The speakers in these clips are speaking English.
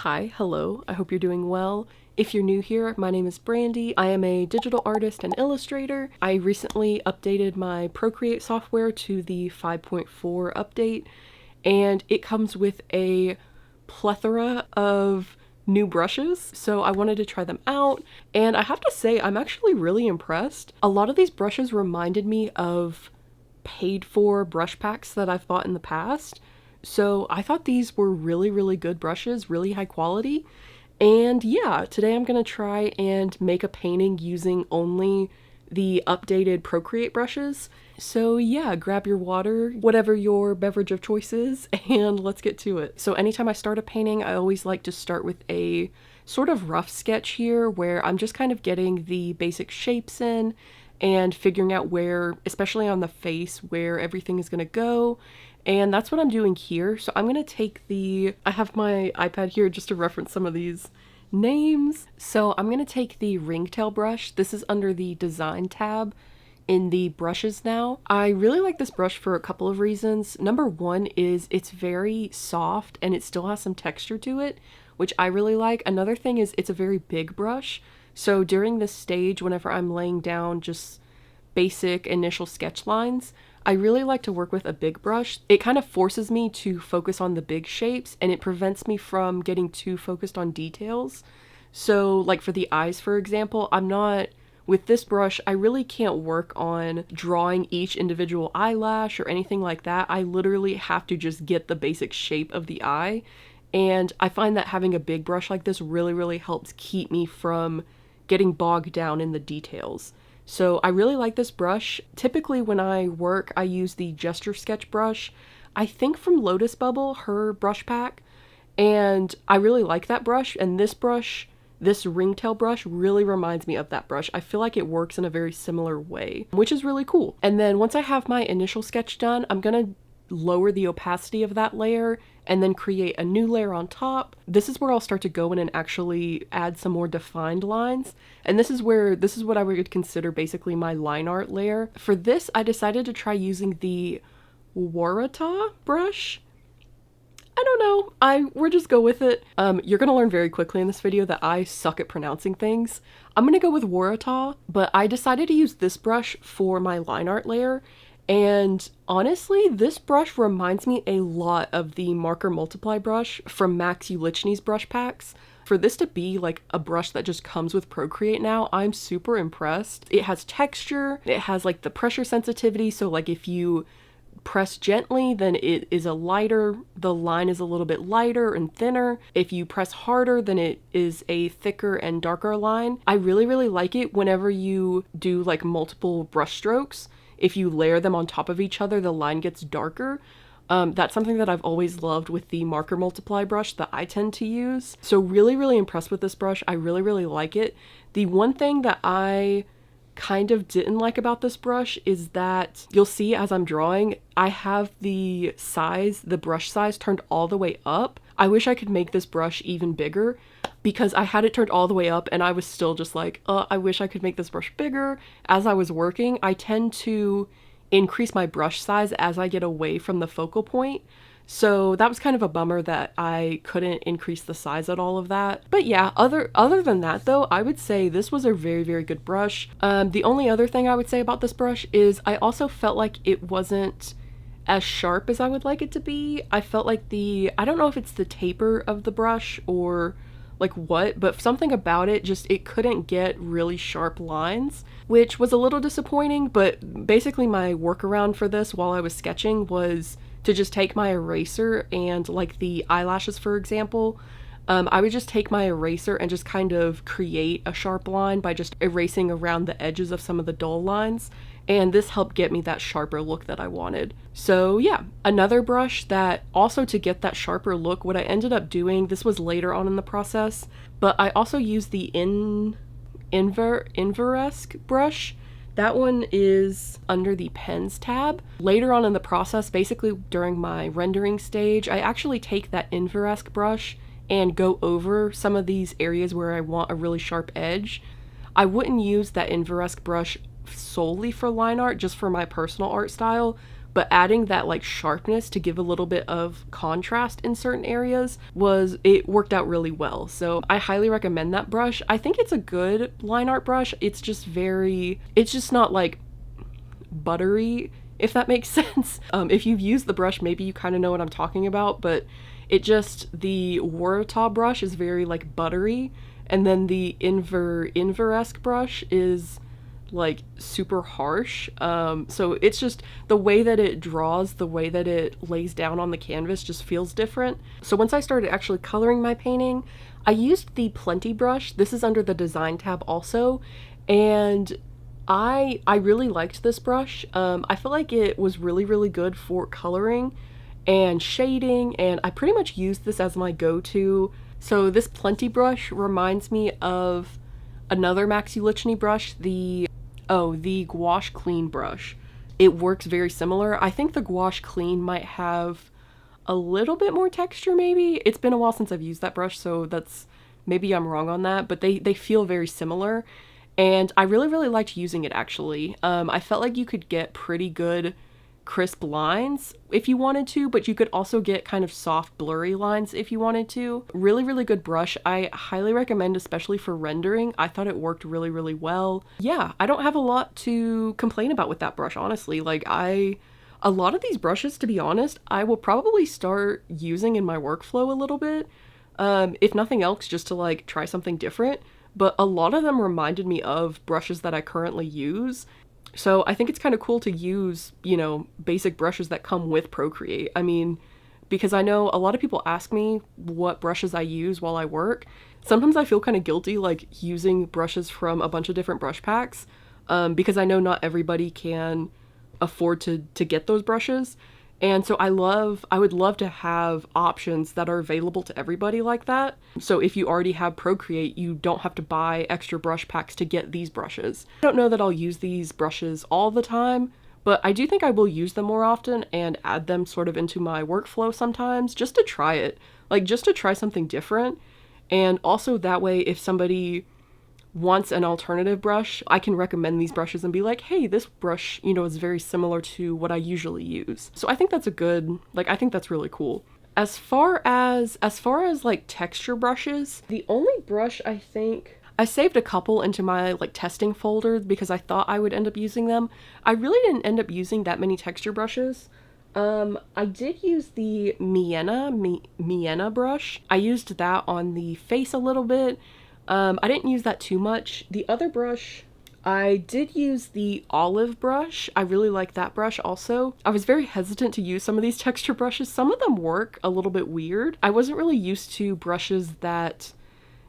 Hi, hello, I hope you're doing well. If you're new here, my name is Brandy. I am a digital artist and illustrator. I recently updated my Procreate software to the 5.4 update, and it comes with a plethora of new brushes, so I wanted to try them out, and I have to say I'm actually really impressed. A lot of these brushes reminded me of paid for brush packs that I've bought in the past. So I thought these were really good brushes, really high quality. And yeah, today I'm gonna try and make a painting using only the updated Procreate brushes. So yeah, grab your water, whatever your beverage of choice is, and let's get to it. So anytime I start a painting, I always like to start with a sort of rough sketch here where I'm just kind of getting the basic shapes in and figuring out where, especially on the face, where everything is gonna go. And that's what I'm doing here. So I'm gonna take I have my iPad here just to reference some of these names. So I'm gonna take the ringtail brush. This is under the design tab in the brushes now. I really like this brush for a couple of reasons. Number one is it's very soft and it still has some texture to it, which I really like. Another thing is it's a very big brush. So during this stage, whenever I'm laying down just basic initial sketch lines, I really like to work with a big brush. It kind of forces me to focus on the big shapes and it prevents me from getting too focused on details. So like for the eyes, for example, with this brush, I really can't work on drawing each individual eyelash or anything like that. I literally have to just get the basic shape of the eye. And I find that having a big brush like this really helps keep me from getting bogged down in the details. So I really like this brush. Typically when I work, I use the Gesture Sketch brush, I think from Lotus Bubble, her brush pack, and I really like that brush, and this ringtail brush really reminds me of that brush. I feel like it works in a very similar way, which is really cool. And then once I have my initial sketch done, I'm gonna lower the opacity of that layer and then create a new layer on top. This is where I'll start to go in and actually add some more defined lines. And this is what I would consider basically my line art layer. For this, I decided to try using the Waratah brush. I don't know, we'll just go with it. You're gonna learn very quickly in this video that I suck at pronouncing things. I'm gonna go with Waratah, but I decided to use this brush for my line art layer. And honestly, this brush reminds me a lot of the Marker Multiply brush from Max Ulichny's brush packs. For this to be like a brush that just comes with Procreate now, I'm super impressed. It has texture, it has like the pressure sensitivity, so like if you press gently, then it is the line is a little bit lighter and thinner. If you press harder, then it is a thicker and darker line. I really like it whenever you do like multiple brush strokes. If you layer them on top of each other, the line gets darker. That's something that I've always loved with the Marker Multiply brush that I tend to use. So really impressed with this brush. I really like it. The one thing that I kind of didn't like about this brush is that you'll see as I'm drawing, I have the brush size turned all the way up. I wish I could make this brush even bigger because I had it turned all the way up and I was still just like, I wish I could make this brush bigger. As I was working, I tend to increase my brush size as I get away from the focal point. So that was kind of a bummer that I couldn't increase the size at all of that. But yeah, other than that though, I would say this was a very good brush. The only other thing I would say about this brush is I also felt like it wasn't as sharp as I would like it to be. I felt like I don't know if it's the taper of the brush or like what, but something about it it couldn't get really sharp lines, which was a little disappointing. But basically my workaround for this while I was sketching was to just take my eraser and like the eyelashes, for example, I would just take my eraser and just kind of create a sharp line by just erasing around the edges of some of the dull lines. And this helped get me that sharper look that I wanted. So yeah, another brush that also to get that sharper look, what I ended up doing, this was later on in the process, but I also used the Inveresque brush. That one is under the pens tab. Later on in the process, basically during my rendering stage, I actually take that Inveresque brush and go over some of these areas where I want a really sharp edge. I wouldn't use that Inveresque brush solely for line art, just for my personal art style, but adding that like sharpness to give a little bit of contrast in certain areas it worked out really well. So I highly recommend that brush. I think it's a good line art brush. It's just not like buttery, if that makes sense. If you've used the brush, maybe you kind of know what I'm talking about, but the Waratah brush is very like buttery, and then the Inveresque brush is like super harsh. So it's just the way that it draws, the way that it lays down on the canvas just feels different. So once I started actually coloring my painting, I used the Plenty brush. This is under the design tab also, and I really liked this brush. I feel like it was really, really good for coloring and shading, and I pretty much used this as my go-to. So this Plenty brush reminds me of another Max Ulichny brush, the Gouache Clean brush. It works very similar. I think the Gouache Clean might have a little bit more texture maybe. It's been a while since I've used that brush, so maybe I'm wrong on that, but they feel very similar. And I really, really liked using it actually. I felt like you could get pretty good crisp lines if you wanted to, but you could also get kind of soft blurry lines if you wanted to. Really, really good brush. I highly recommend, especially for rendering. I thought it worked really, really well. Yeah, I don't have a lot to complain about with that brush, honestly. Like a lot of these brushes, to be honest, I will probably start using in my workflow a little bit. If nothing else, just to like try something different. But a lot of them reminded me of brushes that I currently use. So I think it's kind of cool to use, basic brushes that come with Procreate. I mean, because I know a lot of people ask me what brushes I use while I work. Sometimes I feel kind of guilty like using brushes from a bunch of different brush packs, because I know not everybody can afford to get those brushes. And so I would love to have options that are available to everybody like that. So if you already have Procreate, you don't have to buy extra brush packs to get these brushes. I don't know that I'll use these brushes all the time, but I do think I will use them more often and add them sort of into my workflow sometimes just to try it, like just to try something different. And also that way, if somebody wants an alternative brush, I can recommend these brushes and be like, hey, this brush, is very similar to what I usually use. So I think that's I think that's really cool. As far as like texture brushes, the only brush I saved a couple into my like testing folder because I thought I would end up using them. I really didn't end up using that many texture brushes. I did use the Miena brush. I used that on the face a little bit. I didn't use that too much. The other brush, I did use the Olive brush. I really like that brush also. I was very hesitant to use some of these texture brushes. Some of them work a little bit weird. I wasn't really used to brushes that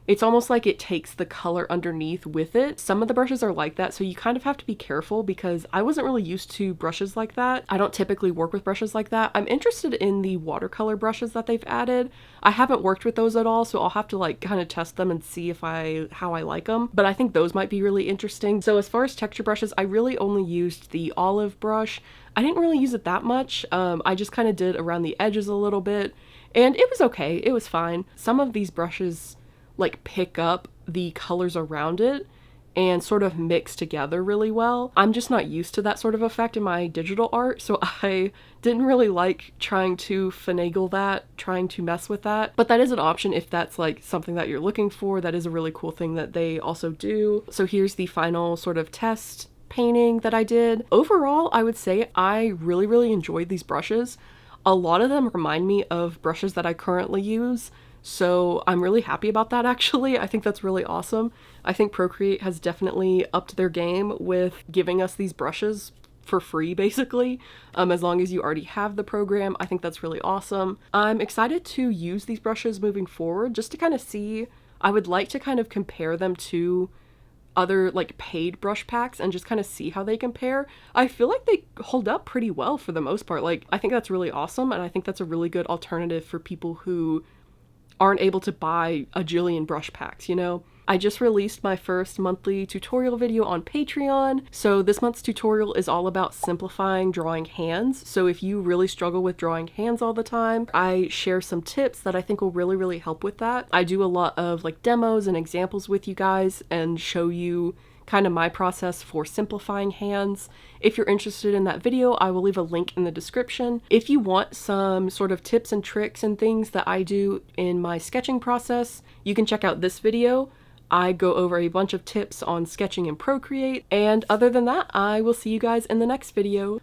it's almost like it takes the color underneath with it. Some of the brushes are like that, so you kind of have to be careful because I wasn't really used to brushes like that. I don't typically work with brushes like that. I'm interested in the watercolor brushes that they've added. I haven't worked with those at all, so I'll have to like kind of test them and see how I like them. But I think those might be really interesting. So as far as texture brushes, I really only used the Olive brush. I didn't really use it that much. I just kind of did around the edges a little bit, and it was okay. It was fine. Some of these brushes like pick up the colors around it and sort of mix together really well. I'm just not used to that sort of effect in my digital art, so I didn't really like trying to finagle that, trying to mess with that. But that is an option if that's like something that you're looking for. That is a really cool thing that they also do. So here's the final sort of test painting that I did. Overall, I would say I really, really enjoyed these brushes. A lot of them remind me of brushes that I currently use. So I'm really happy about that actually. I think that's really awesome. I think Procreate has definitely upped their game with giving us these brushes for free basically, as long as you already have the program. I think that's really awesome. I'm excited to use these brushes moving forward just to kind of see. I would like to kind of compare them to other like paid brush packs and just kind of see how they compare. I feel like they hold up pretty well for the most part. Like I think that's really awesome, and I think that's a really good alternative for people who aren't able to buy a jillion brush packs, I just released my first monthly tutorial video on Patreon. So this month's tutorial is all about simplifying drawing hands. So if you really struggle with drawing hands all the time, I share some tips that I think will really, really help with that. I do a lot of like demos and examples with you guys and show you kind of my process for simplifying hands. If you're interested in that video, I will leave a link in the description. If you want some sort of tips and tricks and things that I do in my sketching process, you can check out this video. I go over a bunch of tips on sketching in Procreate, and other than that, I will see you guys in the next video.